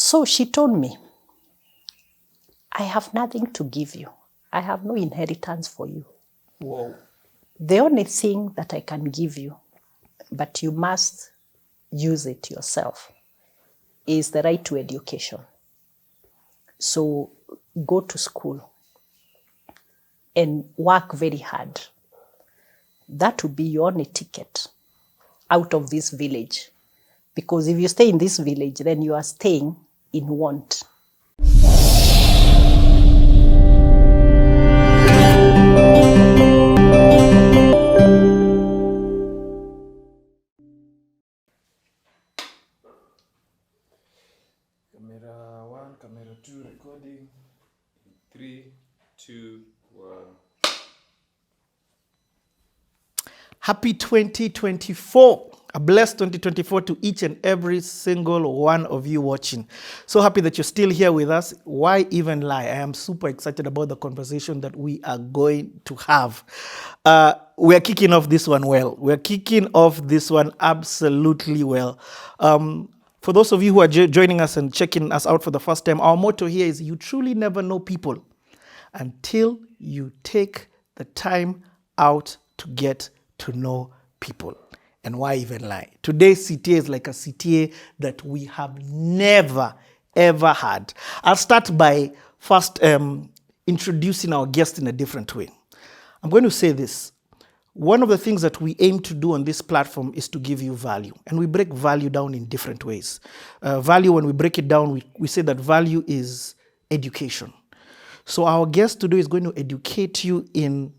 So she told me, I have nothing to give you. I have no inheritance for you. Whoa. The only thing that I can give you, but you must use it yourself, is the right to education. So go to school and work very hard. That will be your only ticket out of this village. Because if you stay in this village, then you are staying in want. Camera 1, camera 2, recording. 3, 2, 1. Happy 2024. A blessed 2024 to each and every single one of you watching. So happy that you're still here with us. Why even lie? I am super excited about the conversation that we are going to have. We're kicking off this one well. We're kicking off this one absolutely well. For those of you who are joining us and checking us out for the first time, our motto here is you truly never know people until you take the time out to get to know people. And why even lie? Today's CTA is like a CTA that we have never, ever had. I'll start by first introducing our guest in a different way. I'm going to say this. One of the things that we aim to do on this platform is to give you value. And we break value down in different ways. Value, when we break it down, we say that value is education. So our guest today is going to educate you in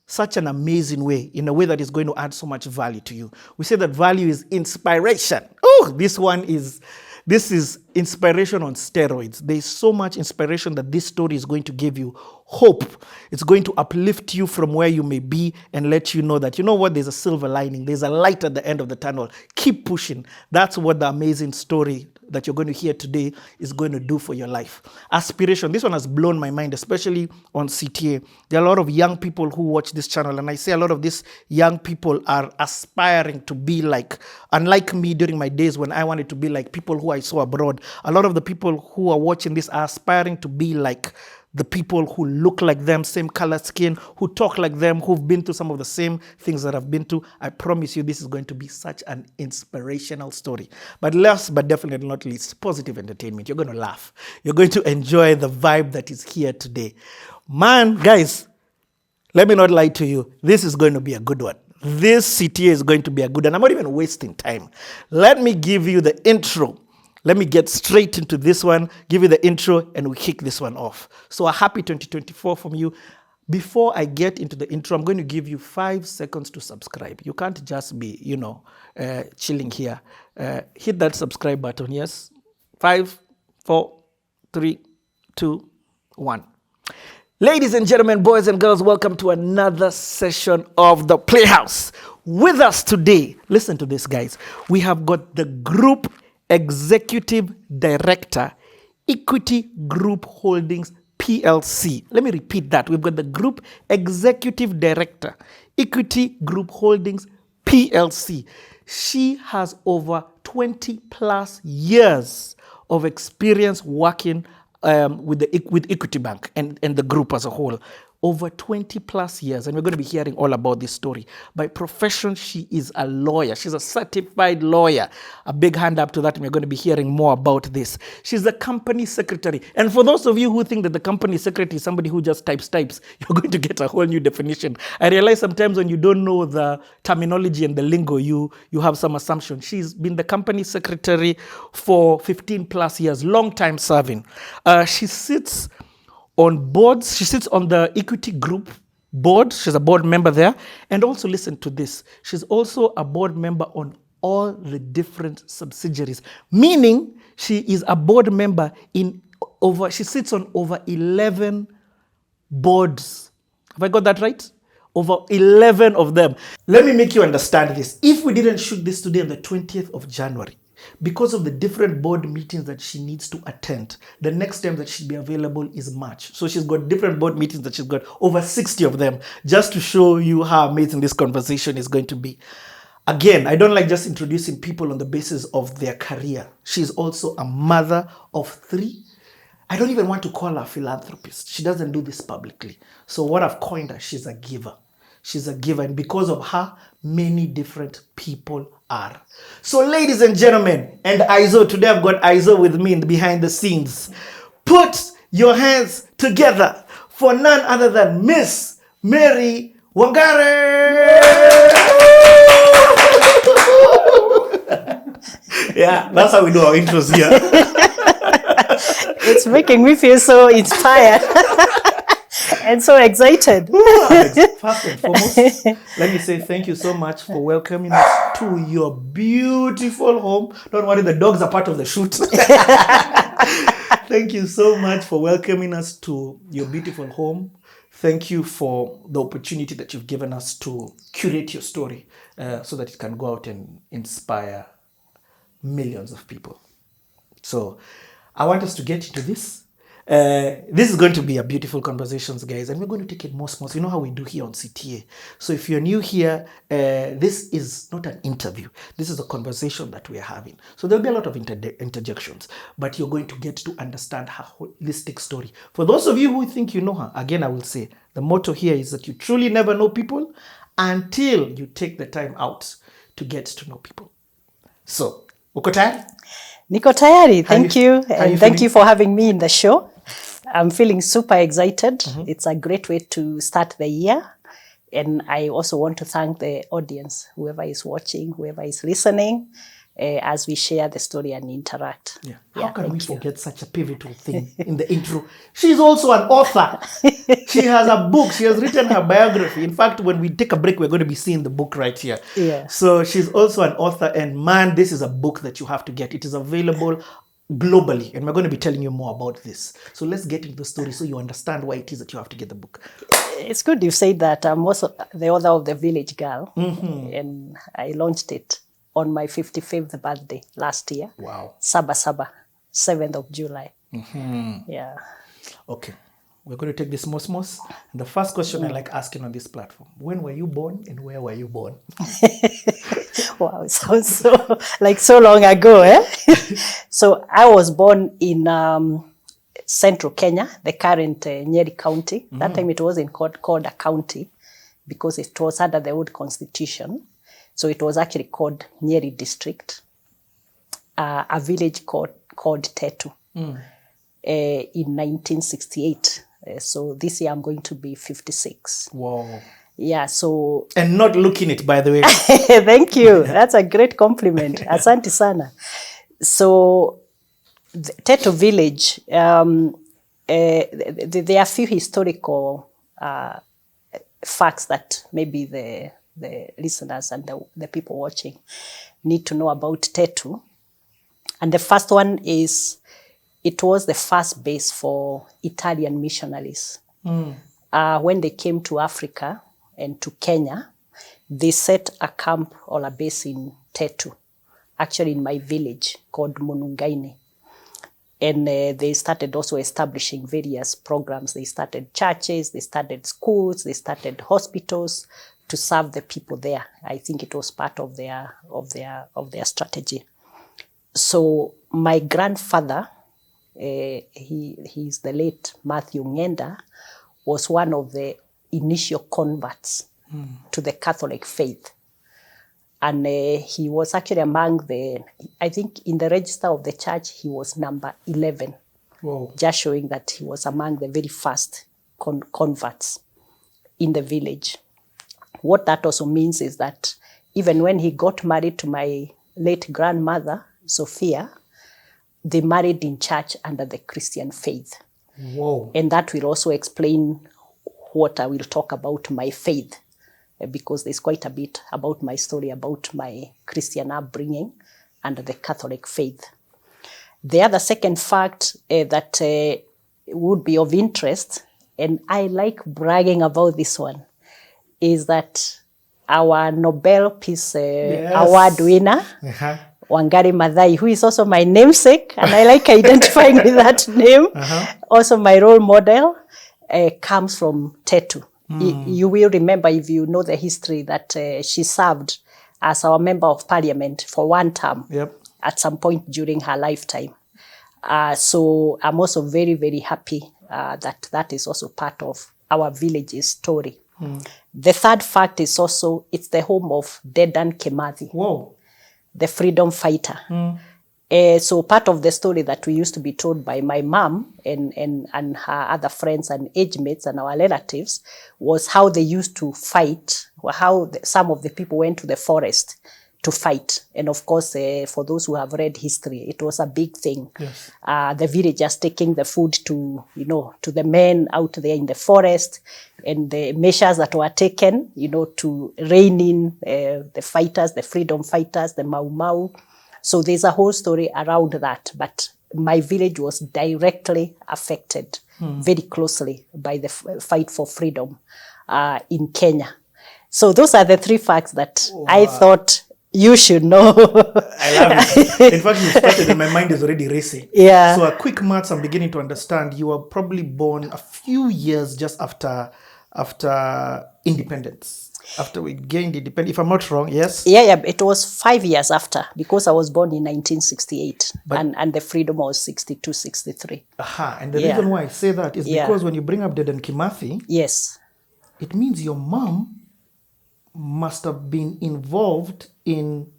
such an amazing way, in a way that is going to add so much value to you. We say that value is inspiration. Oh, this is inspiration on steroids. There's so much inspiration that this story is going to give you hope. It's going to uplift you from where you may be and let you know that, you know what, there's a silver lining. There's a light at the end of the tunnel. Keep pushing. That's what the amazing story that you're going to hear today is going to do for your life. Aspiration. This one has blown my mind, especially on CTA. There are a lot of young people who watch this channel, and I say a lot of these young people are aspiring to be like, unlike me during my days when I wanted to be like people who I saw abroad, a lot of the people who are watching this are aspiring to be like the people who look like them, same color skin, who talk like them, who've been through some of the same things that I've been to. I promise you this is going to be such an inspirational story. But last but definitely not least, positive entertainment. You're going to laugh. You're going to enjoy the vibe that is here today. Man, guys, let me not lie to you. This is going to be a good one. This CTA is going to be a good one. I'm not even wasting time. Let me give you the intro. Let me get straight into this one, give you the intro, and we kick this one off. So a happy 2024 from you. Before I get into the intro, I'm going to give you 5 seconds to subscribe. You can't just be, chilling here. Hit that subscribe button, yes? 5, 4, 3, 2, 1. Ladies and gentlemen, boys and girls, welcome to another session of the Playhouse. With us today, listen to this, guys. We have got the Group Executive Director, Equity Group Holdings Plc. Let me repeat that. We've got the Group Executive Director, Equity Group Holdings Plc. She has over 20 plus years of experience working with Equity Bank and the group as a whole. Over 20 plus years, and we're going to be hearing all about this story. By profession, she is a lawyer. She's a certified lawyer. A big hand up to that, and we're going to be hearing more about this. She's the company secretary. And for those of you who think that the company secretary is somebody who just types, you're going to get a whole new definition. I realize sometimes when you don't know the terminology and the lingo, you have some assumption. She's been the company secretary for 15 plus years, long time serving. She sits on boards. She sits on the Equity Group board. She's a board member there. And also listen to this. She's also a board member on all the different subsidiaries, meaning she is a board member she sits on over 11 boards. Have I got that right? Over 11 of them. Let me make you understand this. If we didn't shoot this today on the 20th of January, because of the different board meetings that she needs to attend, the next time that she'll be available is March. So she's got different board meetings that she's got, over 60 of them, just to show you how amazing this conversation is going to be. Again, I don't like just introducing people on the basis of their career. She's also a mother of 3. I don't even want to call her a philanthropist. She doesn't do this publicly. So what I've coined her, she's a giver. She's a giver. And because of her, many different people are. So ladies and gentlemen, and Aizo, today I've got Aizo with me in the behind the scenes. Put your hands together for none other than Miss Mary Wangare. Yeah, that's how we do our intros here. It's making me feel so inspired and so excited. First and foremost, let me say thank you so much for welcoming us to your beautiful home. Don't worry, the dogs are part of the shoot. Thank you so much for welcoming us to your beautiful home. Thank you for the opportunity that you've given us to curate your story so that it can go out and inspire millions of people. So I want us to get into this. This is going to be a beautiful conversations, guys, and we're going to take it more small. You know how we do here on CTA. So if you're new here, this is not an interview. This is a conversation that we're having. So there'll be a lot of interjections, but you're going to get to understand her holistic story. For those of you who think you know her, again, I will say the motto here is that you truly never know people until you take the time out to get to know people. So, uko tayari? Niko tayari. Thank you. And thank you for having me in the show. I'm feeling super excited. Mm-hmm. It's a great way to start the year. And I also want to thank the audience, whoever is watching, whoever is listening, as we share the story and interact. Yeah. How can we forget such a pivotal thing in the intro? She's also an author. She has a book. She has written her biography. In fact, when we take a break, we're going to be seeing the book right here. Yeah. So she's also an author. And man, this is a book that you have to get. It is available globally. And we're going to be telling you more about this. So let's get into the story so you understand why it is that you have to get the book. It's good you said that. I'm also the author of The Village Girl. Mm-hmm. And I launched it on my 55th birthday last year. Wow. Saba, 7th of July. Mm-hmm. Yeah. Okay. We're going to take this mosmos. And the first question I like asking on this platform, when were you born and where were you born? Wow, it sounds so long ago, eh? So I was born in central Kenya, the current Nyeri County. Mm-hmm. That time it wasn't called a county because it was under the old constitution. So it was actually called Nyeri District, a village called Tetu in 1968. So this year I'm going to be 56. Wow. Yeah, so... And not looking it, by the way. Thank you. That's a great compliment. Asante sana. So the Tetu village, there are a few historical facts that maybe the listeners and the people watching need to know about Tetu. And the first one is it was the first base for Italian missionaries. When they came to Africa and to Kenya, they set a camp or a base in Tetu, actually in my village called Munungaini. And they started also establishing various programs. They started churches, they started schools, they started hospitals to serve the people there. I think it was part of their strategy. So my grandfather, he's the late Matthew Ngenda, was one of the initial converts to the Catholic faith. And he was actually among I think in the register of the church, he was number 11. Whoa. Just showing that he was among the very first converts in the village. What that also means is that even when he got married to my late grandmother, Sophia, they married in church under the Christian faith. Whoa. And that will also explain what I will talk about my faith, because there's quite a bit about my story, about my Christian upbringing under the Catholic faith. The other second fact that would be of interest, and I like bragging about this one, is that our Nobel Peace Award winner, Wangari Maathai, who is also my namesake, and I like identifying with that name, also my role model, comes from Tetu. You will remember, if you know the history, that she served as our member of parliament for one term. Yep. At some point during her lifetime. So I'm also very, very happy that is also part of our village's story. The third fact is also it's the home of Dedan Kimathi, Whoa. the freedom fighter. So part of the story that we used to be told by my mom and her other friends and age mates and our relatives was how they used to fight, or how some of the people went to the forest to fight. And of course, for those who have read history, it was a big thing. Yes. The villagers taking the food to the men out there in the forest, and the measures that were taken, to rein in the fighters, the freedom fighters, the Mau Mau. So there's a whole story around that. But my village was directly affected very closely by the fight for freedom in Kenya. So those are the three facts that I thought you should know. I love it. In fact, you started and my mind is already racing. Yeah. So a quick maths, I'm beginning to understand. You were probably born a few years just after independence. After we gained independence, if I'm not wrong, yes? Yeah, it was 5 years after, because I was born in 1968 and the freedom was 62, 63. Aha, and the reason why I say that is because when you bring up Dedan Kimathi, yes, it means your mom must have been involved in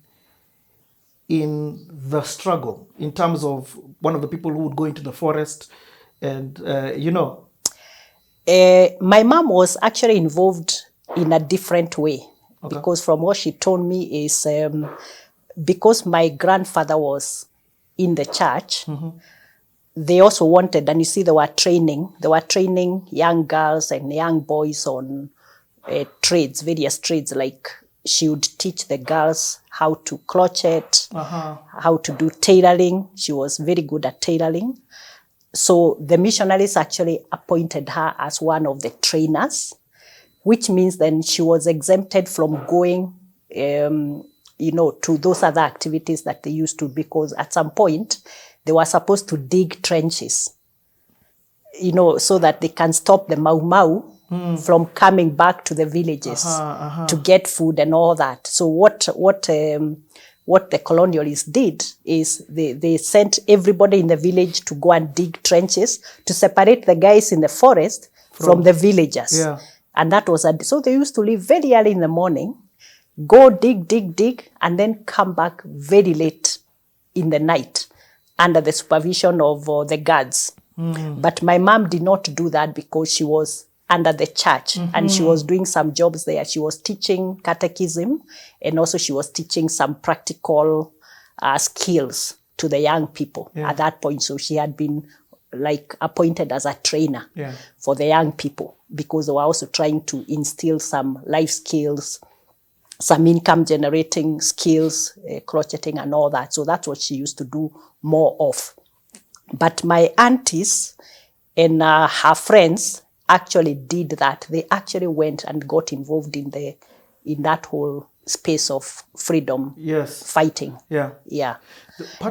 the struggle, in terms of one of the people who would go into the forest and, my mom was actually involved in a different way, because from what she told me is because my grandfather was in the church, they also wanted, and you see they were training young girls and young boys on trades, various trades, like she would teach the girls how to crochet, how to do tailoring. She was very good at tailoring. So the missionaries actually appointed her as one of the trainers, which means then she was exempted from going, to those other activities that they used to, because at some point they were supposed to dig trenches, so that they can stop the Mau Mau from coming back to the villages to get food and all that. So what the colonialists did is they sent everybody in the village to go and dig trenches to separate the guys in the forest from the villagers. Yeah. And that was so they used to leave very early in the morning, go dig, and then come back very late in the night under the supervision of the guards. But my mom did not do that because she was under the church and she was doing some jobs there. She was teaching catechism, and also she was teaching some practical skills to the young people at that point. So she had been appointed as a trainer for the young people, because they were also trying to instill some life skills, some income generating skills, crocheting and all that. So that's what she used to do more of. But my aunties and her friends actually did that. They actually went and got involved in that whole space of freedom fighting. Yeah.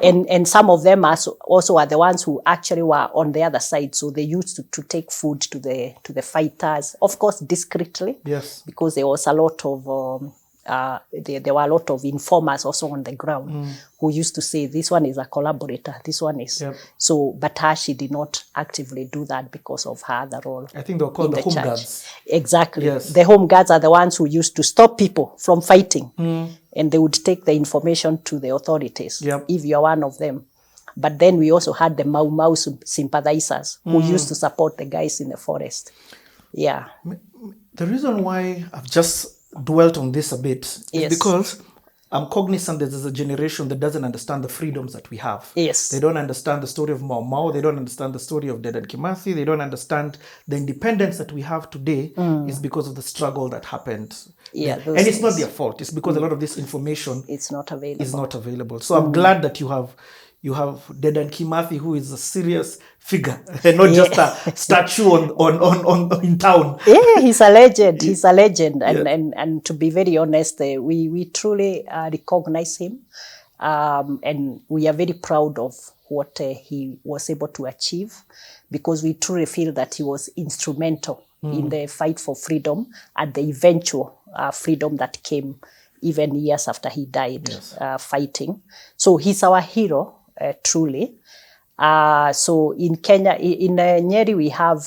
And some of them also are the ones who actually were on the other side. So they used to take food to the fighters, of course, discreetly. Yes. Because there was a lot of there were a lot of informers also on the ground who used to say, this one is a collaborator, this one is. So, but she did not actively do that because of her other role. I think they were called the home guards. Exactly. Yes. The home guards are the ones who used to stop people from fighting. And they would take the information to the authorities, if you're one of them. But then we also had the Mau Mau sympathizers who used to support the guys in the forest. Yeah. The reason why I've just dwelt on this a bit is because I'm cognizant that there's a generation that doesn't understand the freedoms that we have. Yes. They don't understand the story of Mau Mau. They don't understand the story of Dedan Kimathi. They don't understand the independence that we have today is because of the struggle that happened. Yeah, and it's not their fault. It's because a lot of this information is not available. So I'm glad that you have Dedan Kimathi, who is a serious figure and not just a statue on in town. Yeah, he's a legend. He's a legend. And to be very honest, we truly recognize him. And we are very proud of what he was able to achieve, because we truly feel that he was instrumental in the fight for freedom and the eventual freedom that came even years after he died, Yes. fighting. So he's our hero, truly. So in Kenya, in Nyeri, we have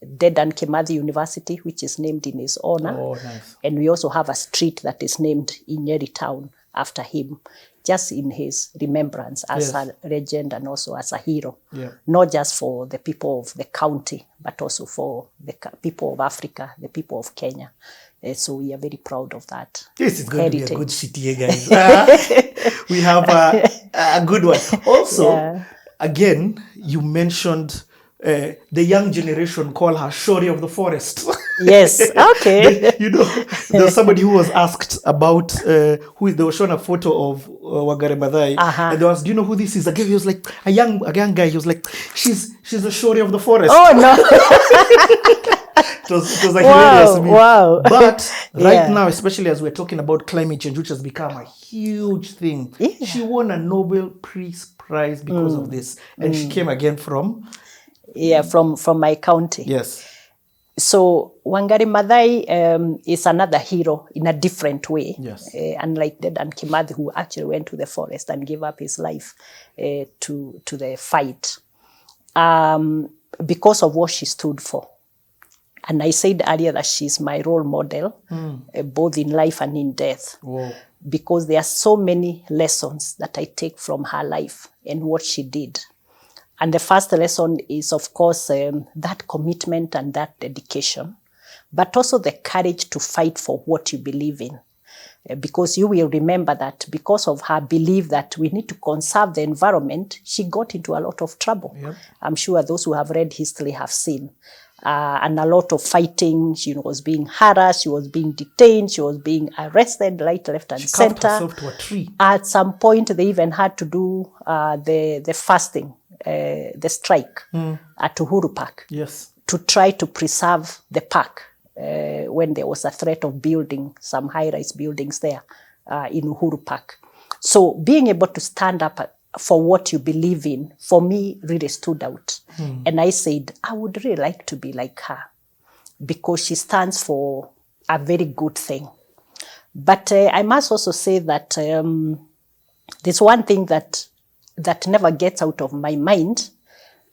Dedan Kimathi University, which is named in his honor. Oh, nice. And we also have a street that is named in Nyeri town after him, just in his remembrance as Yes. a legend and also as a hero. Yeah. Not just for the people of the county, but also for the people of Africa, the people of Kenya. So we are very proud of that. This is going to be a heritage. good city here, guys. We have a good one. Also, Yeah. again, you mentioned the young generation call her Shori of the forest. Yes, okay. You know, there's somebody who was asked about they were shown a photo of Wangari Maathai, and they was, do you know who this is? Again, he was like a young guy. He was like, she's a Shori of the forest. Oh no. It was like hilarious to me. Wow. But right Yeah. now, especially as we're talking about climate change, which has become a huge thing, Yeah. she won a Nobel Peace Prize because of this, and she came again from Yeah, from my county. yes. So Wangari Maathai is another hero in a different way. Yes. Unlike Dedan Kimathi, who actually went to the forest and gave up his life to the fight, because of what she stood for. And I said earlier that she's my role model, both in life and in death. Whoa. Because there are so many lessons that I take from her life and what she did. And the first lesson is, of course, that commitment and that dedication, but also the courage to fight for what you believe in. Because you will remember that because of her belief that we need to conserve the environment, she got into a lot of trouble. Yep. I'm sure those who have read history have seen. And a lot of fighting. She was being harassed, she was being detained, she was being arrested, right, left, and She cuffed center. herself to a tree. At some point, they even had to do the fasting, the strike at Uhuru Park Yes. to try to preserve the park when there was a threat of building some high-rise buildings there in Uhuru Park. So being able to stand up for what you believe in, for me, really stood out. And I said, I would really like to be like her because she stands for a very good thing. But I must also say that there's one thing that never gets out of my mind,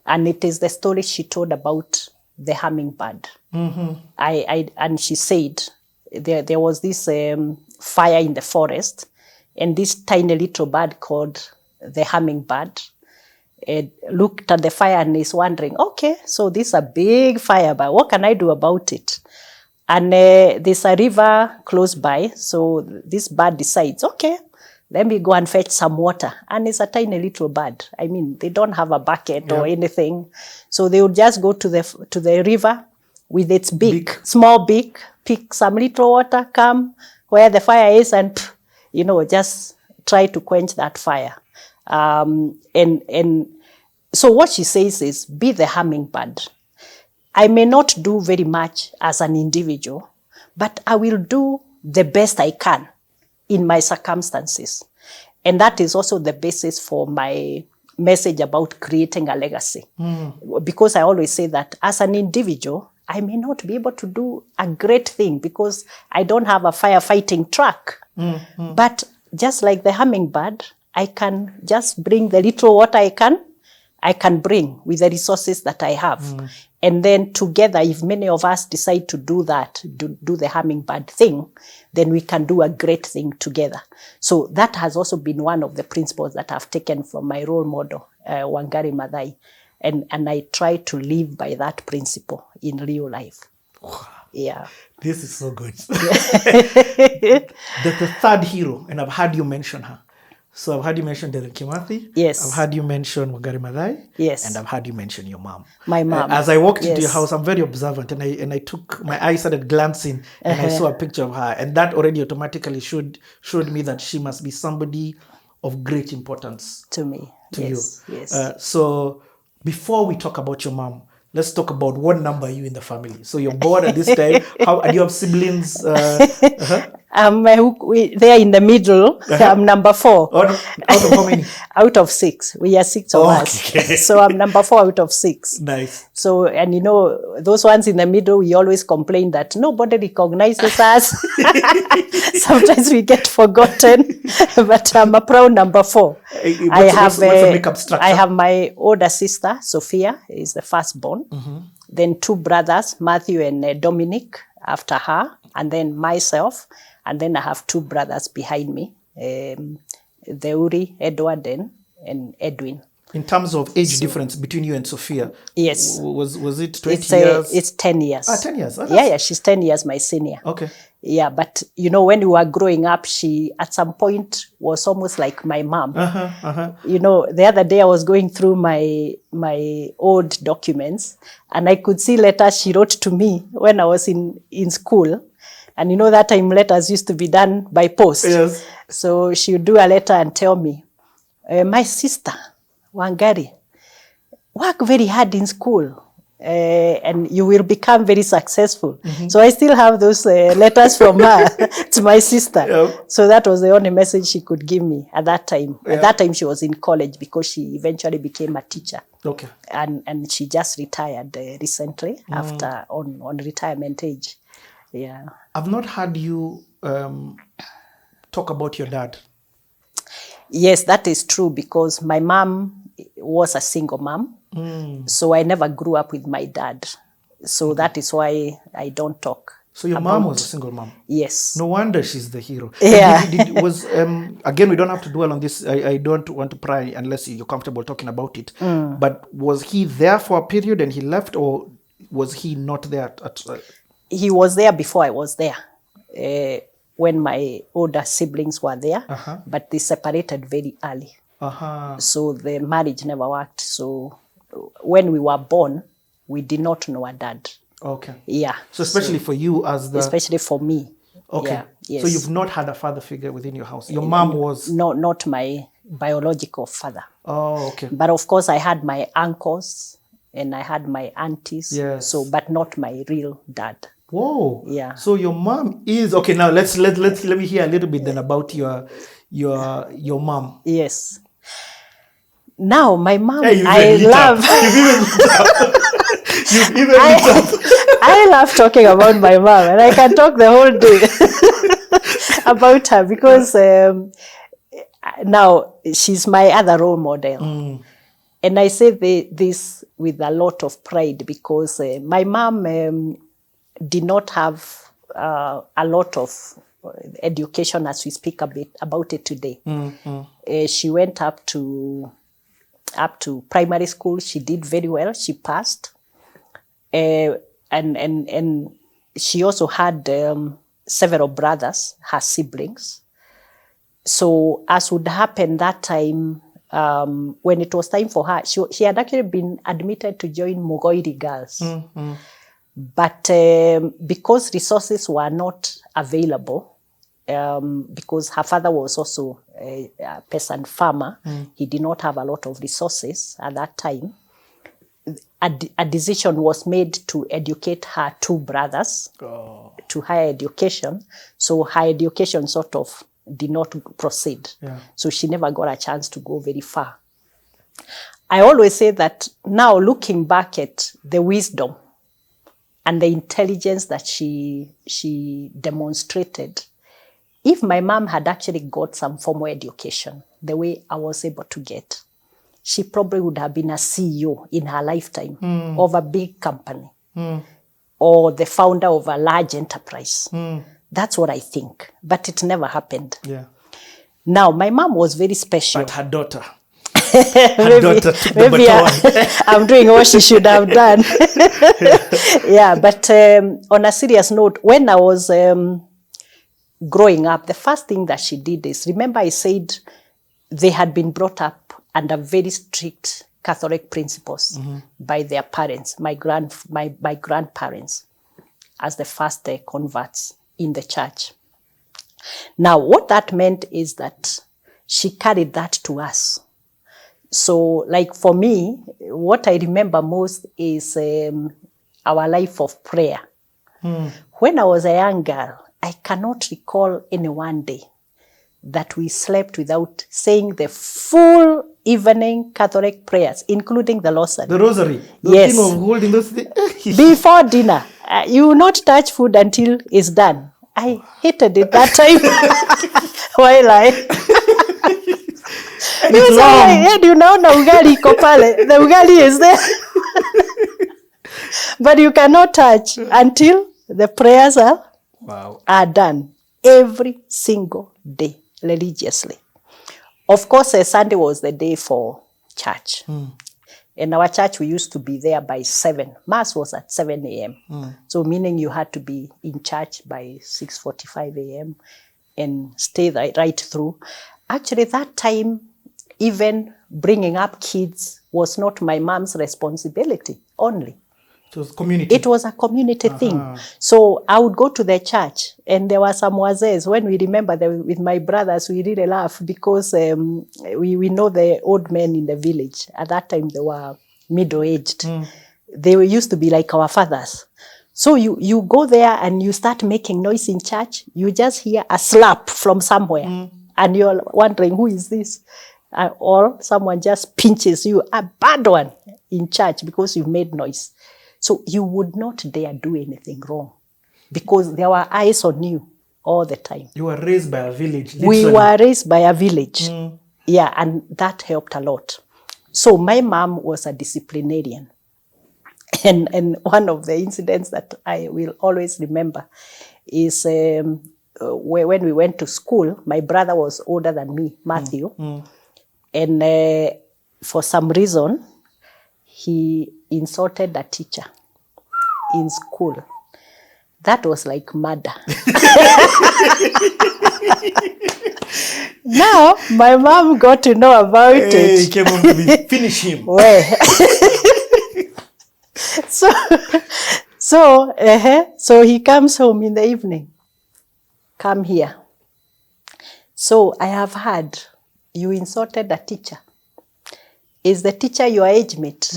and it is the story she told about the hummingbird. And she said there was this fire in the forest, and this tiny little bird called the hummingbird looked at the fire and is wondering, okay, so this is a big fire, but what can I do about it? And there's a river close by, so this bird decides, okay, let me go and fetch some water. And it's a tiny little bird. I mean, they don't have a bucket or anything. So they would just go to the river with its small beak, pick some little water, come where the fire is, and just try to quench that fire. And so what she says is, be the hummingbird. I may not do very much as an individual, but I will do the best I can in my circumstances. And that is also the basis for my message about creating a legacy. Because I always say that as an individual, I may not be able to do a great thing because I don't have a firefighting truck. But just like the hummingbird, I can just bring the little water I can bring with the resources that I have. And then together, if many of us decide to do that, do the hummingbird thing, then we can do a great thing together. So that has also been one of the principles that I've taken from my role model, Wangari Maathai. And I try to live by that principle in real life. Wow. Yeah. This is so good. The third hero, and I've heard you mention her. So I've heard you mention Dedan Kimathi. Yes. I've heard you mention Wangari Maathai. Yes. And I've heard you mention your mom. My mom. As I walked into your house, I'm very observant, and I took my eyes started glancing, and I saw a picture of her, and that already automatically showed me that she must be somebody of great importance to me. To yes. you. Yes. So before we talk about your mom, let's talk about what number are you in the family. So you're born at this time. How do you have siblings? There in the middle. I'm number 4. Out of how many? Out of 6. We are 6 of us. So I'm number 4 out of 6. Nice. So, and you know, those ones in the middle, we always complain that nobody recognizes us. Sometimes we get forgotten, but I'm a proud number 4. What's the makeup structure? I have my older sister, Sophia, is the firstborn. Then 2 brothers, Matthew and Dominic, after her, and then myself. And then I have 2 brothers behind me, Theuri, Edward, and Edwin. In terms of age difference between you and Sophia, yes, was it 20 years? It's 10 years. 10 years. Oh, yeah, she's 10 years my senior. Okay. Yeah, but you know, when we were growing up, she at some point was almost like my mom. You know, the other day I was going through my old documents, and I could see letters she wrote to me when I was in school. And you know, that time letters used to be done by post. Yes. So she would do a letter and tell me, my sister, Wangari, work very hard in school and you will become very successful. So I still have those letters from her to my sister. Yep. So that was the only message she could give me at that time. Yep. At that time she was in college because she eventually became a teacher. Okay. And she just retired recently after on retirement age. Yeah. I've not heard you talk about your dad. Yes, that is true because my mom was a single mom. So I never grew up with my dad. So that is why I don't talk. So your mom was a single mom? Yes. No wonder she's the hero. Yeah. Again, we don't have to dwell on this. I don't want to pry unless you're comfortable talking about it. But was he there for a period and he left, or was he not there He was there before I was there, when my older siblings were there, but they separated very early. So the marriage never worked. So when we were born, we did not know our dad. Okay. Yeah. So especially for you as the... Especially for me. Okay. Yeah, yes. So you've not had a father figure within your house. Your mom was... No, not my biological father. Oh, okay. But of course I had my uncles and I had my aunties. Yes. So, but not my real dad. Whoa. Yeah. So your mom is okay. Now let me hear a little bit then about your mom. Yes. Now my mom, hey, I love. I love talking about my mom, and I can talk the whole day about her because now she's my other role model, and I say this with a lot of pride because my mom. Did not have a lot of education as we speak a bit about it today. She went up to primary school. She did very well. She passed. And she also had several brothers, her siblings. So as would happen that time, when it was time for her, she had actually been admitted to join Mugoiri Girls. But because resources were not available, because her father was also a peasant farmer, he did not have a lot of resources at that time. A decision was made to educate her 2 brothers to higher education. So her education sort of did not proceed. Yeah. So she never got a chance to go very far. I always say that now looking back at the wisdom and the intelligence that she demonstrated, if my mom had actually got some formal education, the way I was able to get, she probably would have been a CEO in her lifetime of a big company or the founder of a large enterprise. That's what I think. But it never happened. Yeah. Now, my mom was very special. But her daughter... maybe I'm doing what she should have done. Yeah, but on a serious note, when I was growing up, the first thing that she did is, remember I said they had been brought up under very strict Catholic principles by their parents, my grandparents, as the first converts in the church. Now, what that meant is that she carried that to us. So, like for me, what I remember most is our life of prayer. When I was a young girl, I cannot recall any one day that we slept without saying the full evening Catholic prayers, including the rosary. The rosary? The yes. thing of holding those things. Before dinner. You will not touch food until it's done. I hated it that time. While And it's long. Yeah, you know, ugali iko pale. The ugali is there. But you cannot touch until the prayers are done. Every single day, religiously. Of course, Sunday was the day for church. In our church, we used to be there by 7. Mass was at 7 a.m. So meaning you had to be in church by 6:45 a.m. and stay right through. Actually, that time, even bringing up kids was not my mom's responsibility only. It was community. It was a community thing. So I would go to the church, and there were some wazes. When we remember with my brothers, we really laugh because we know the old men in the village. At that time, they were middle-aged. They used to be like our fathers. So you go there and you start making noise in church. You just hear a slap from somewhere, and you're wondering, who is this? Or someone just pinches you, a bad one, in church because you've made noise. So you would not dare do anything wrong because there were eyes on you all the time. You were raised by a village. Literally. We were raised by a village. Yeah, and that helped a lot. So my mom was a disciplinarian. And one of the incidents that I will always remember is when we went to school, my brother was older than me, Matthew. And for some reason, he insulted a teacher in school. That was like murder. Now, my mom got to know about it. He came home to me, finish him. Well, so he comes home in the evening. Come here. So I have heard you insulted a teacher. Is the teacher your age mate?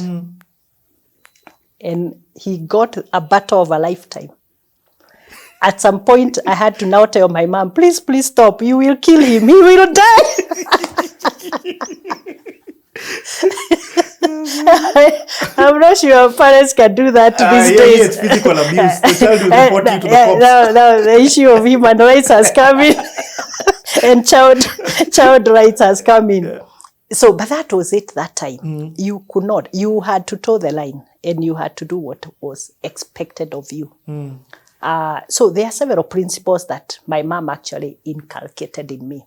And he got a battle of a lifetime. At some point, I had to now tell my mom, please stop. You will kill him. He will die. I'm not sure parents can do that these days. It's physical abuse. The child will report you to the cops. Now the issue of human rights has come in. And child rights has come in. Yeah. So, but that was it that time. You could not. You had to toe the line and you had to do what was expected of you. So there are several principles that my mom actually inculcated in me.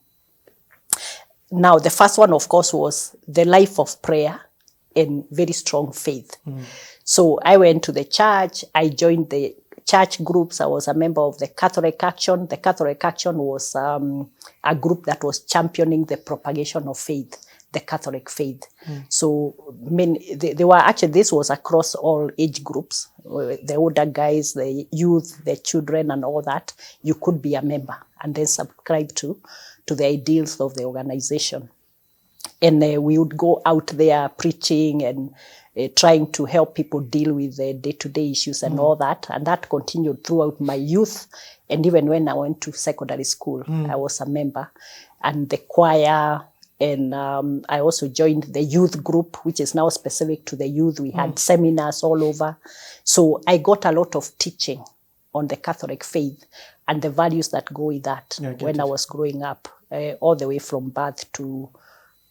Now, the first one, of course, was the life of prayer and very strong faith. So I went to the church. I joined the church groups. I was a member of the Catholic Action. The Catholic Action was a group that was championing the propagation of faith, the Catholic faith. So they were actually, this was across all age groups, the older guys, the youth, the children and all that. You could be a member and then subscribe to the ideals of the organization. And we would go out there preaching and trying to help people deal with the day-to-day issues and all that. And that continued throughout my youth. And even when I went to secondary school, I was a member. And the choir, and I also joined the youth group, which is now specific to the youth. We had seminars all over. So I got a lot of teaching on the Catholic faith and the values that go with that when I was growing up, all the way from birth to...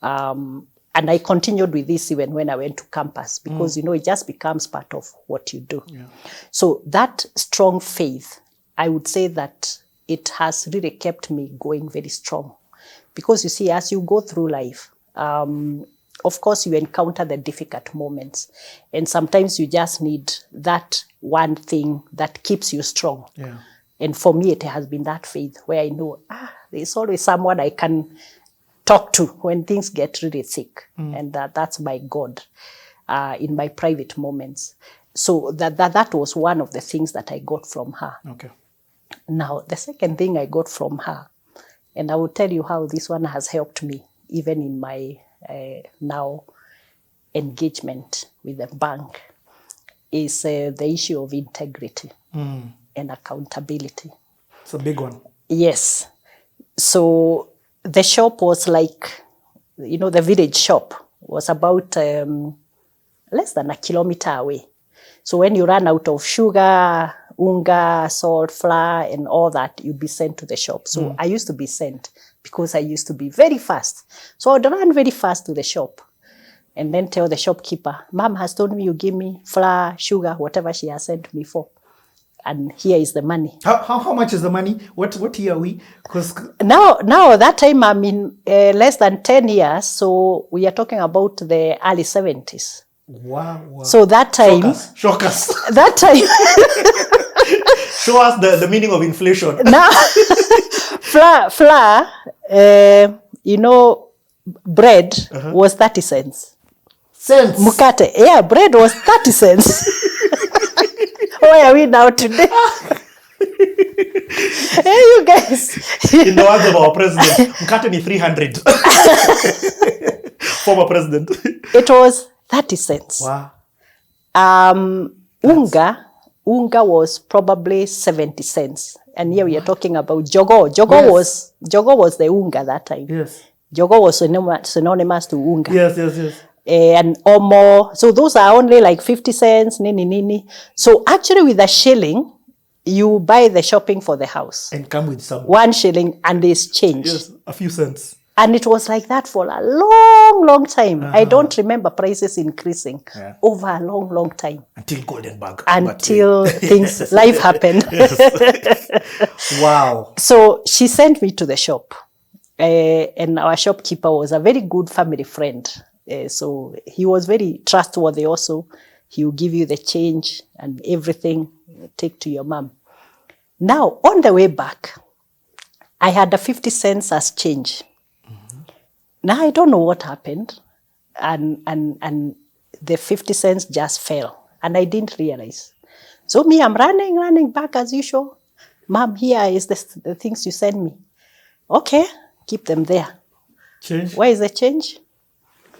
and I continued with this even when I went to campus because, it just becomes part of what you do. Yeah. So that strong faith, I would say that it has really kept me going very strong. Because you see, as you go through life, of course, you encounter the difficult moments. And sometimes you just need that one thing that keeps you strong. Yeah. And for me, it has been that faith where I know, there's always someone I can talk to when things get really thick. And that's my God in my private moments. So that was one of the things that I got from her. Okay. Now, the second thing I got from her, and I will tell you how this one has helped me, even in my now engagement with the bank, is the issue of integrity and accountability. It's a big one. Yes. So the shop was like, the village shop was about less than a kilometer away. So when you run out of sugar, unga, salt, flour, and all that, you'd be sent to the shop. So I used to be sent because I used to be very fast. So I'd run very fast to the shop and then tell the shopkeeper, Mom has told me you give me flour, sugar, whatever she has sent me for. And here is the money. How much is the money? What year are we? Because now that time I'm in less than 10 years. So we are talking about the early 70s. Wow. So that time, shock us. That time, show us the meaning of inflation. Now, flour, bread was 30 cents. Cents. Mukate, yeah, bread was 30 cents. Where are we now today? Hey, you guys. In the words of our president, mukate ni 300. Former president. It was 30 cents. Wow. Unga was probably 70 cents. And here we are talking about jogo. Jogo was the unga that time. Yes. Jogo was synonymous to unga. Yes. And omo. So those are only like 50 cents, nini. So actually with a shilling, you buy the shopping for the house. And come with some. 1 shilling and there's change. Yes, a few cents. And it was like that for a long time. I don't remember prices increasing over a long time. Until golden bag. Until life happened. Wow. So she sent me to the shop. And our shopkeeper was a very good family friend. So he was very trustworthy also. He will give you the change and everything, take to your mom. Now, on the way back, I had a 50 cents as change. Now, I don't know what happened. And the 50 cents just fell. And I didn't realize. So me, I'm running back as usual. Mom, here is the things you sent me. Okay, keep them there. Change? Where is the change?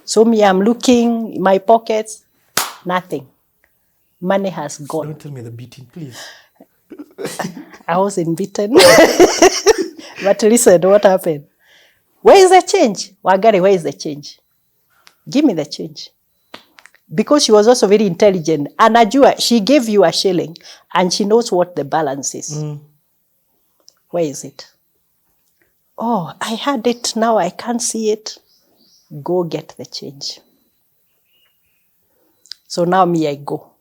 So me, I'm looking in my pockets. Nothing. Money has gone. Don't tell me the beating, please. I wasn't beaten. But listen, what happened? Where is the change? Wangare, where is the change? Give me the change. Because she was also very intelligent. And Najua, she gave you a shilling and she knows what the balance is. Where is it? Oh, I had it. Now I can't see it. Go get the change. So now me, I go.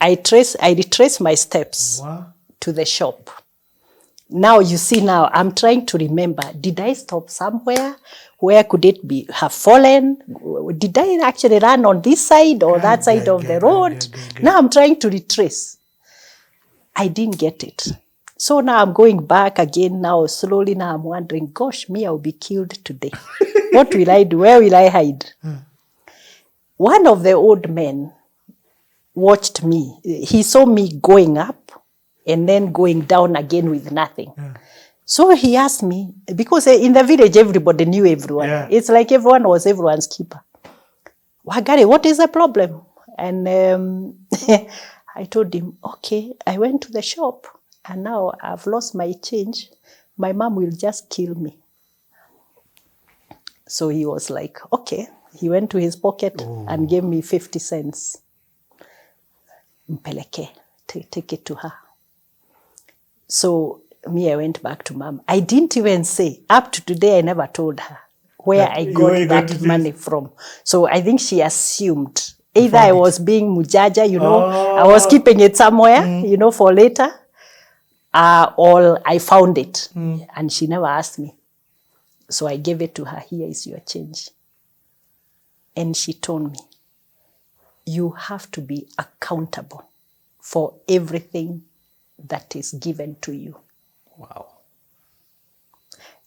I retrace my steps to the shop. Now you see, now I'm trying to remember, did I stop somewhere? Where could it have fallen? Did I actually run on this side or that side of the road? Now I'm trying to retrace. I didn't get it. So now I'm going back again now, slowly now I'm wondering, gosh, me, I'll be killed today. What will I do? Where will I hide? One of the old men watched me. He saw me going up and then going down again with nothing. So he asked me, because in the village, everybody knew everyone. It's like everyone was everyone's keeper. Wangare, what is the problem? And I told him, okay, I went to the shop and now I've lost my change. My mom will just kill me. So he was like, okay. He went to his pocket and gave me 50 cents. Mpeleke, take it to her. So me, I went back to mom. I didn't even say, up to today, I never told her where I got that money from. So I think she assumed either I was being mujaja, I was keeping it somewhere, for later, or I found it. And she never asked me. So I gave it to her. Here is your change. And she told me, you have to be accountable for everything that is given to you. Wow.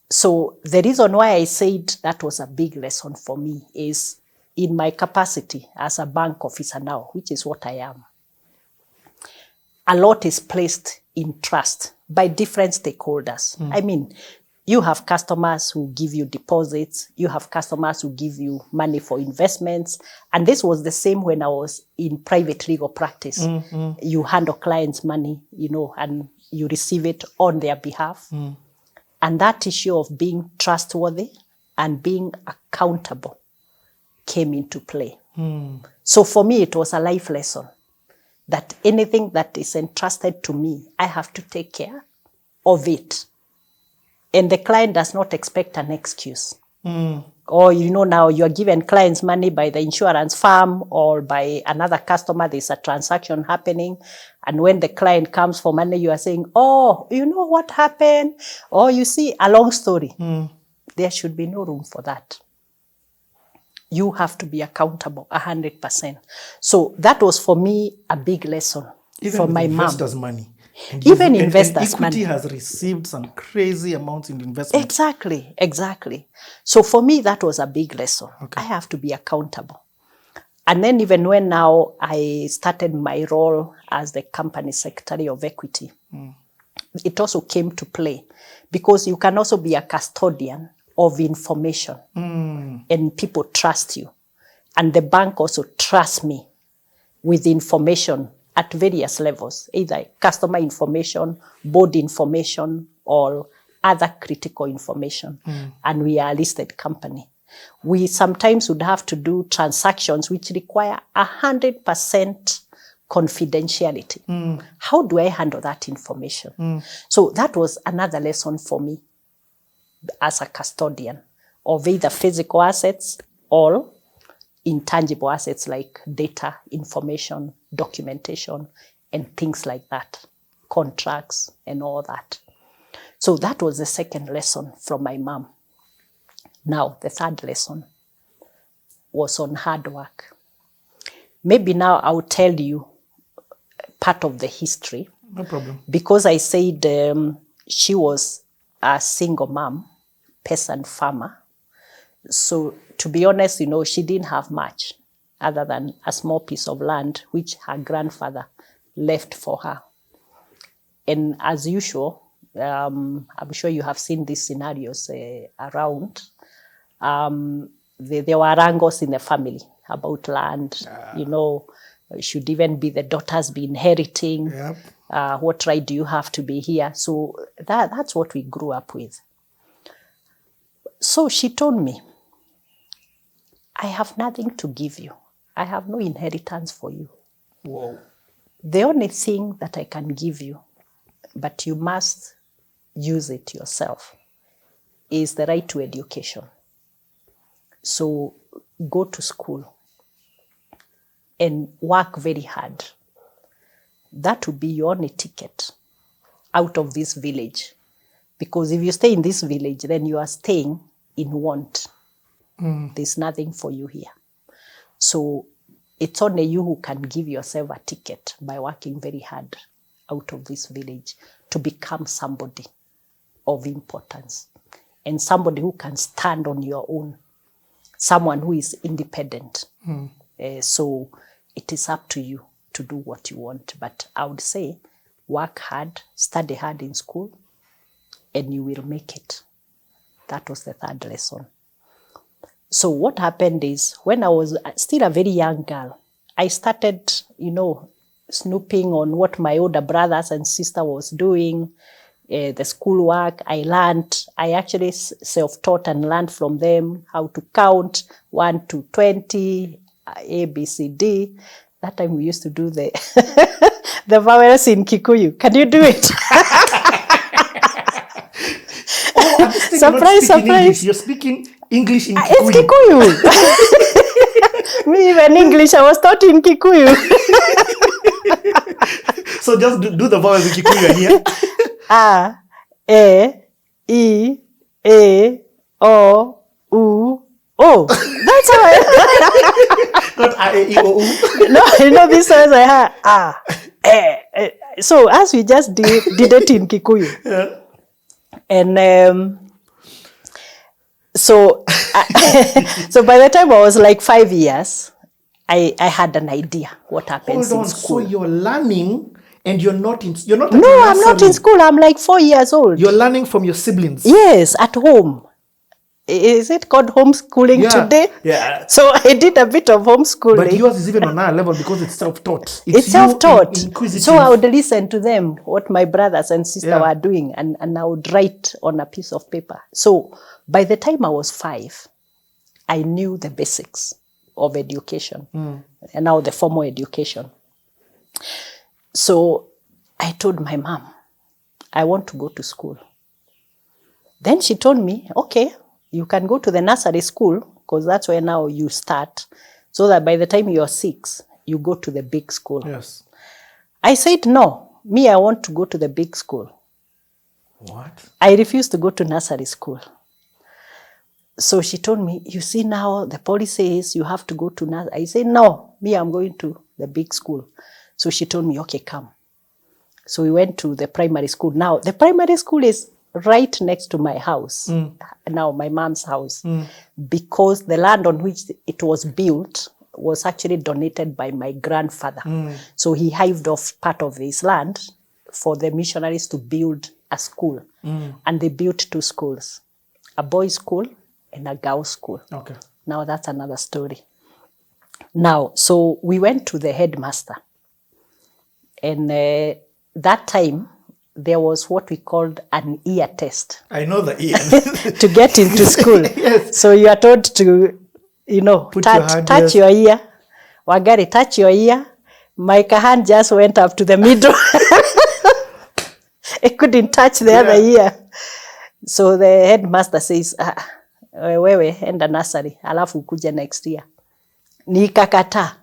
So the reason why I said that was a big lesson for me is in my capacity as a bank officer now, which is what I am. A lot is placed in trust by different stakeholders. I mean, you have customers who give you deposits. You have customers who give you money for investments. And this was the same when I was in private legal practice. You handle clients' money, and you receive it on their behalf. And that issue of being trustworthy and being accountable came into play. So for me, it was a life lesson that anything that is entrusted to me, I have to take care of it. And the client does not expect an excuse. Or, now you're given clients money by the insurance firm or by another customer, there's a transaction happening. And when the client comes for money, you are saying, oh, you know what happened? Or you see, a long story. There should be no room for that. You have to be accountable 100%. So that was for me a big lesson from my mom. Investors' money. Even investors' Equity money. has received some crazy amounts in investment. Exactly. So for me, that was a big lesson. I have to be accountable. And then even when now I started my role as the company secretary of Equity, it also came to play because you can also be a custodian of information and people trust you. And the bank also trusts me with information at various levels, either customer information, board information, or other critical information. And we are a listed company. We sometimes would have to do transactions which require 100% confidentiality. How do I handle that information? So that was another lesson for me as a custodian of either physical assets or intangible assets like data, information, documentation, and things like that, contracts and all that. So that was the second lesson from my mom. Now, the third lesson was on hard work. Maybe now I'll tell you part of the history. No problem. Because I said she was a single mom, peasant farmer. So to be honest, she didn't have much other than a small piece of land, which her grandfather left for her. And as usual, I'm sure you have seen these scenarios around. There were wrangles in the family about land, should even be the daughters be inheriting. What right do you have to be here? So that's what we grew up with. So she told me, I have nothing to give you. I have no inheritance for you. Whoa. The only thing that I can give you, but you must use it yourself, is the right to education. So go to school and work very hard. That would be your only ticket out of this village. Because if you stay in this village, then you are staying in want. There's nothing for you here. So it's only you who can give yourself a ticket by working very hard out of this village to become somebody of importance and somebody who can stand on your own, someone who is independent. So it is up to you to do what you want. But I would say work hard, study hard in school, and you will make it. That was the third lesson. So what happened is, when I was still a very young girl, I started, snooping on what my older brothers and sister was doing, the schoolwork. I actually self-taught and learned from them how to count 1 to 20, A, B, C, D. That time we used to do the the vowels in Kikuyu. Can you do it? Surprise. English. You're speaking English in Kikuyu. It's Kikuyu. Me, even English, I was taught in Kikuyu. So just do the vowels in Kikuyu here. A, E, A, O, U, O. That's how I... Not A, E, O, U. No, this was So as we just did it in Kikuyu. Yeah. And so by the time I was like 5 years, I had an idea what happens in school. So you're learning and you're not at No, I'm not in school. I'm like 4 years old. You're learning from your siblings. Yes, at home. Is it called homeschooling today? Yeah. So I did a bit of homeschooling. But yours is even on another level because it's self-taught. It's self-taught. Inquisitive. So I would listen to them, what my brothers and sisters Yeah. were doing, and I would write on a piece of paper. So by the time I was 5, I knew the basics of education, and now the formal education. So I told my mom, I want to go to school. Then she told me, okay, you can go to the nursery school, because that's where now you start, so that by the time you're 6, you go to the big school. Yes. I said, no, me, I want to go to the big school. What? I refused to go to nursery school. So she told me, you see now, the policy is you have to go to nursery. I said, no, me, I'm going to the big school. So she told me, okay, come. So we went to the primary school. Now, the primary school is right next to my house, now my mom's house, because the land on which it was built was actually donated by my grandfather. So he hived off part of his land for the missionaries to build a school. And they built 2 schools, a boys' school and a girls' school. Okay. Now that's another story. Now, so we went to the headmaster. And that time, there was what we called an ear test. I know the ear. To get into school. Yes. So you are told to, touch your ear. Wangare, touch your ear. My hand just went up to the middle. It couldn't touch the other ear. So the headmaster says, wewe, enda nursery, alafu kuja next year. Nikakataa.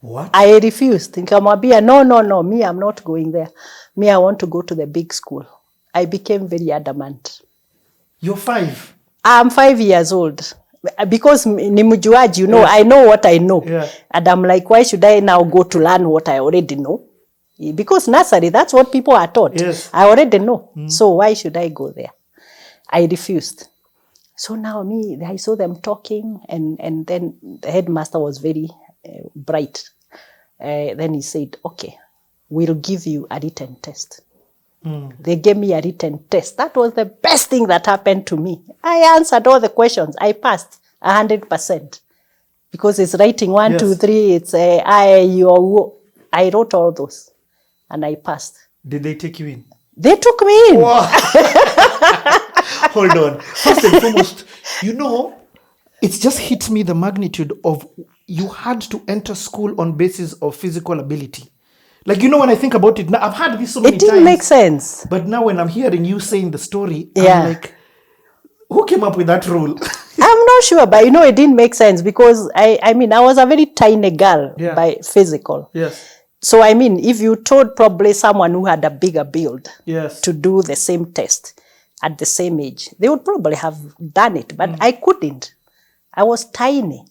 What? I refused. Nikamwambia, no, me, I'm not going there. Me, I want to go to the big school. I became very adamant. You're 5? I'm 5 years old. Because ni mjuaji, I know what I know. Yeah. And I'm like, why should I now go to learn what I already know? Because nursery, that's what people are taught. Yes. I already know. So why should I go there? I refused. So now I saw them talking, and then the headmaster was very bright. Then he said, okay, we'll give you a written test. They gave me a written test. That was the best thing that happened to me. I answered all the questions. I passed 100%. Because it's writing 1, 2, 3, it's I wrote all those. And I passed. Did they take you in? They took me in. Wow. Hold on. First and foremost, it's just hit me the magnitude of you had to enter school on basis of physical ability. Like, when I think about it, now I've had this so many times. It didn't make sense. But now when I'm hearing you saying the story, Yeah. I'm like, who came up with that rule? I'm not sure, but it didn't make sense because I was a very tiny girl by physical. Yes. So, if you told probably someone who had a bigger build to do the same test at the same age, they would probably have done it, but I couldn't. I was tiny.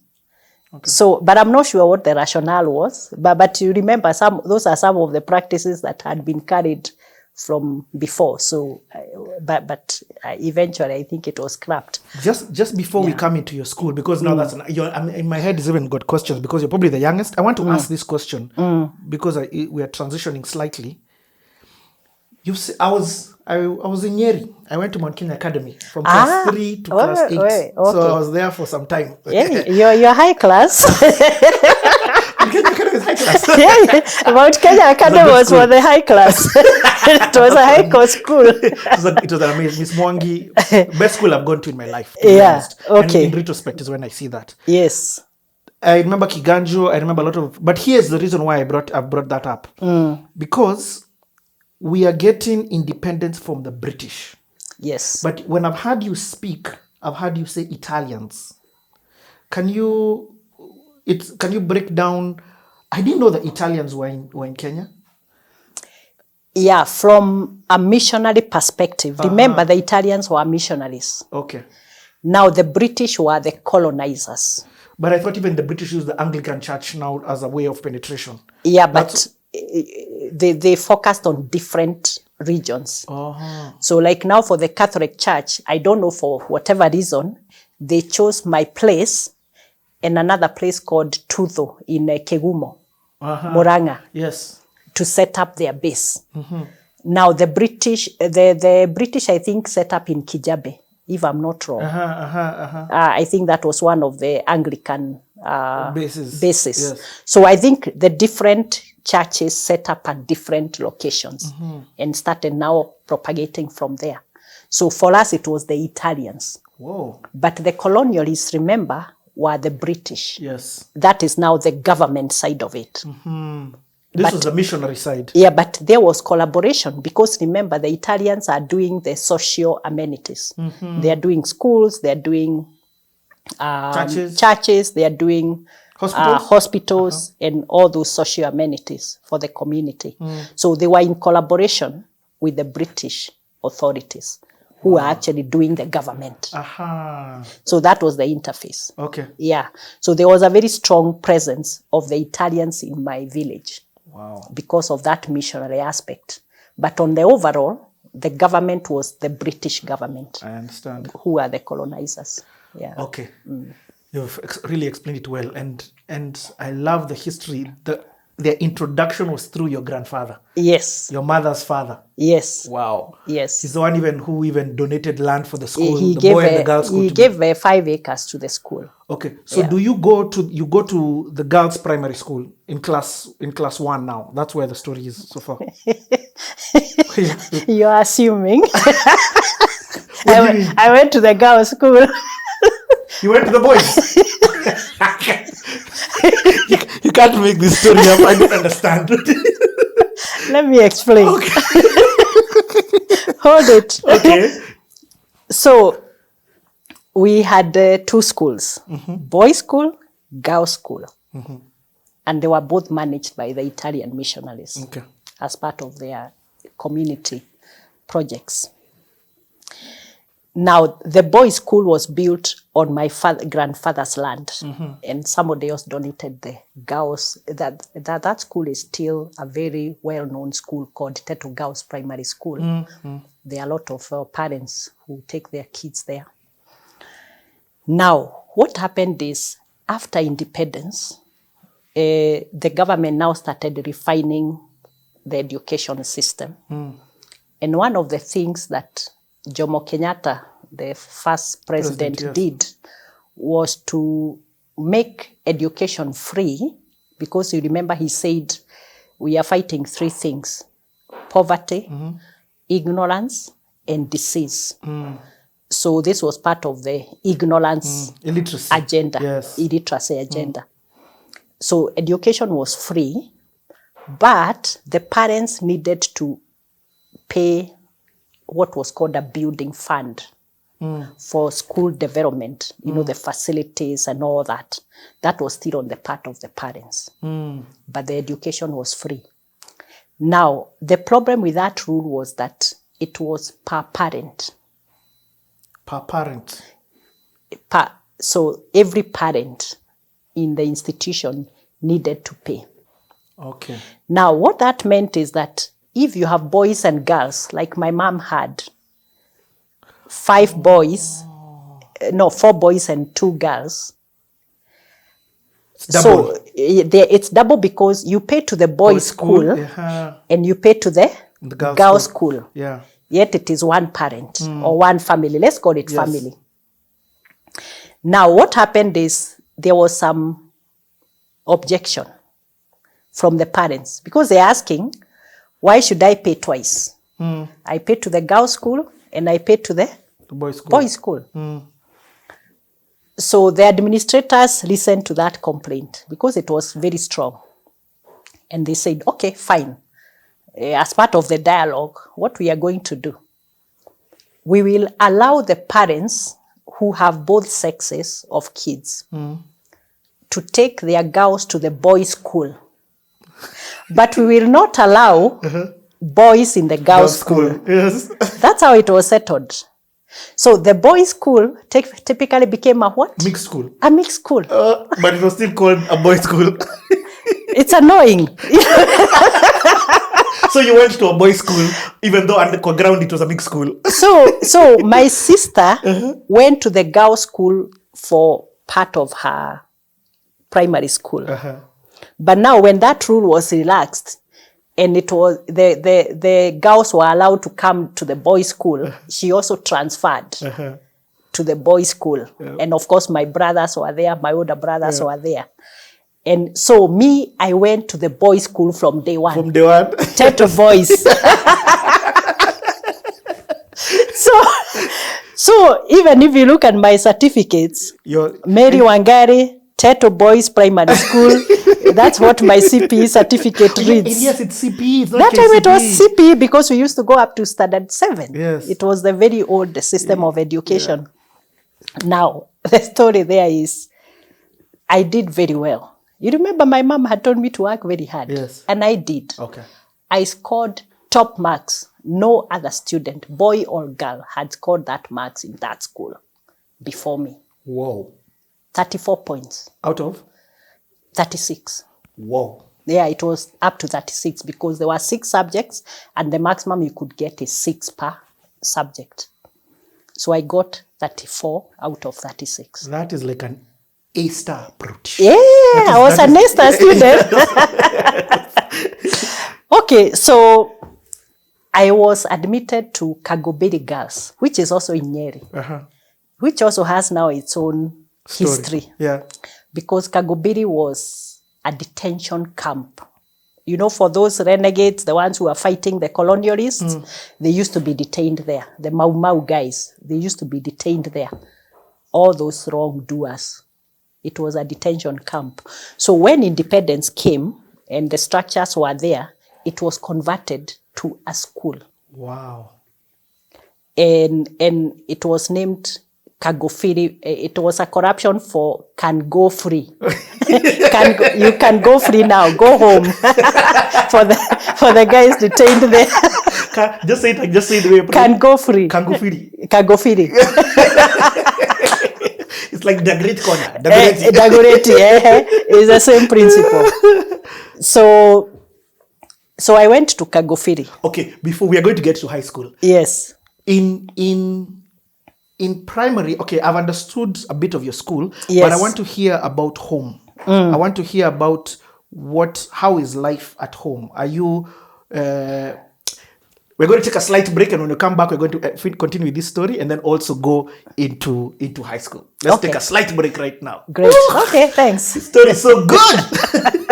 Okay. So, but I'm not sure what the rationale was. But you remember, those are some of the practices that had been carried from before. So, but eventually, I think it was scrapped. Just before we come into your school, because now in my head has even got questions because you're probably the youngest. I want to ask this question because we are transitioning slightly. I was in Nyeri. I went to Mount Kenya Academy from class 3 to class 8. Okay. So I was there for some time. Yeah, you're high class. Mount Kenya Academy is high class. Yeah, Mount Kenya Academy was for the high class. It was a high class school. It was amazing. Miss Mwangi, best school I've gone to in my life. Yeah, okay. And in retrospect is when I see that. Yes. I remember Kiganjo. I remember a lot of... But here's the reason why I've brought that up. Because we are getting independence from the British. Yes. But when I've heard you speak, I've heard you say Italians. Can you break down? I didn't know the Italians were in Kenya. Yeah, from a missionary perspective. Remember, the Italians were missionaries. Okay. Now the British were the colonizers. But I thought even the British used the Anglican Church now as a way of penetration. Yeah, but they focused on different regions. So like now for the Catholic Church, I don't know for whatever reason, they chose my place and another place called Tetu in Kegumo, Murang'a. Yes. To set up their base. Now the British, I think, set up in Kijabe. if I'm not wrong. I think that was one of the Anglican bases. Yes. So I think the different churches set up at different locations and started now propagating from there. So for us, it was the Italians. Whoa. But the colonialists, remember, were the British. Yes. That is now the government side of it. This was the missionary side. Yeah, but there was collaboration because remember, the Italians are doing the social amenities. They are doing schools, they are doing churches, they are doing hospitals and all those social amenities for the community. So they were in collaboration with the British authorities who are actually doing the government. So that was the interface. Okay. Yeah. So there was a very strong presence of the Italians in my village. Wow. Because of that missionary aspect. But on the overall, the government was the British government. I understand. Who are the colonizers. Yeah. Okay. You've really explained it well. And I love the history. Their introduction was through your grandfather. Yes. Your mother's father. Yes. Wow. Yes. He's the one who donated land for the school, the boy and the girls' school. He gave 5 acres to the school. Okay. So do you go to the girls' primary school in class 1 now? That's where the story is so far. You're assuming. I went to the girls' school. You went to the boys? You can't make this story up. I don't understand. Let me explain. Okay. Hold it. Okay. So we had 2 schools, boys' school, girls' school. And they were both managed by the Italian missionaries as part of their community projects. Now, the boys' school was built on my grandfather's land, and somebody else donated the girls. That school is still a very well-known school called Tetu Girls Primary School. There are a lot of parents who take their kids there. Now, what happened is, after independence, the government now started refining the education system. And one of the things that Jomo Kenyatta, the first president, did was to make education free, because you remember he said we are fighting 3 things: poverty, ignorance, and disease. So this was part of the ignorance illiteracy agenda, illiteracy agenda. So education was free, but the parents needed to pay what was called a building fund for school development, the facilities and all that. That was still on the part of the parents. But the education was free. Now, the problem with that rule was that it was per parent. Per parent? So every parent in the institution needed to pay. Okay. Now, what that meant is that if you have boys and girls, like my mom had, 4 boys and 2 girls. It's double. So it's double because you pay to the boys' school and you pay to the girls' school. Yeah. Yet it is one parent or one family. Let's call it family. Now, what happened is there was some objection from the parents because they're asking, why should I pay twice? I pay to the girls' school and I pay to the boys' school. So the administrators listened to that complaint because it was very strong. And they said, okay, fine. As part of the dialogue, what we are going to do, we will allow the parents who have both sexes of kids to take their girls to the boys' school. But we will not allow boys in the girls' school. Yes. That's how it was settled. So the boys' school typically became a what? Mixed school. A mixed school. But it was still called a boys' school. It's annoying. So you went to a boys' school, even though underground it was a mixed school. So my sister went to the girls' school for part of her primary school. But now when that rule was relaxed, and it was the girls were allowed to come to the boys' school, she also transferred to the boys' school. Yeah. And of course, my brothers were there, my older brothers were there. And so I went to the boys' school from day one. From day one? Tetu boys. So even if you look at my certificates, Mary Wangare, Tetu Boys Primary School, that's what my CPE certificate reads. And yes, it's CPE. It's not that time KCPE. it was CPE because we used to go up to standard 7. Yes. It was the very old system of education. Yeah. Now, the story there is, I did very well. You remember my mom had told me to work very hard. Yes. And I did. Okay. I scored top marks. No other student, boy or girl, had scored that marks in that school before me. Whoa. 34 points. Out of? 36. Whoa. Yeah, it was up to 36 because there were 6 subjects and the maximum you could get is 6 per subject. So I got 34 out of 36. That is like an A-star brute. Yeah, I was an A-star student. Okay, so I was admitted to Kagobiri Girls, which is also in Nyeri, which also has now its own history. Yeah. Because Kagobiri was a detention camp. You know, for those renegades, the ones who are fighting the colonialists, they used to be detained there. The Mau Mau guys, they used to be detained there. All those wrongdoers. It was a detention camp. So when independence came and the structures were there, it was converted to a school. Wow. And it was named Kagofiri. It was a corruption for can go free. You can go free now. Go home. for the guys detained there. Just say it way. Can go free. Kagofiri. Kagofiri. It's like the Great Corner. Dagoretti. It's the same principle. So I went to Kagofiri. Okay, before we are going to get to high school. Yes. In primary, okay, I've understood a bit of your school, yes. But I want to hear about home. I want to hear about how is life at home. Are you, we're going to take a slight break, and when we come back, we're going to continue with this story and then also go into high school. Let's take a slight break right now. Great. Okay, thanks. This story is so good.